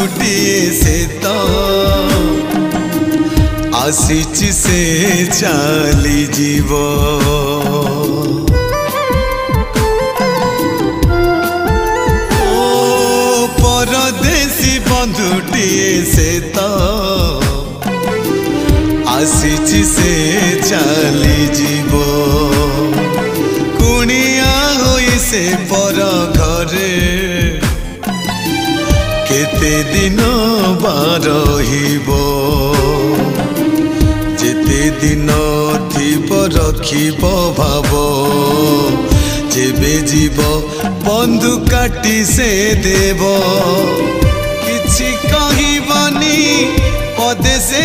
बंधुटिए से तो आसीची से चली जीव ओ परदेसी बंधुटिए से तो आसीची से चली जीव कुणिया होई से पर घरे केते दिन बारहिब जेते दिन थिब रखिब भाव जेबे जीव बंधु काटी से देव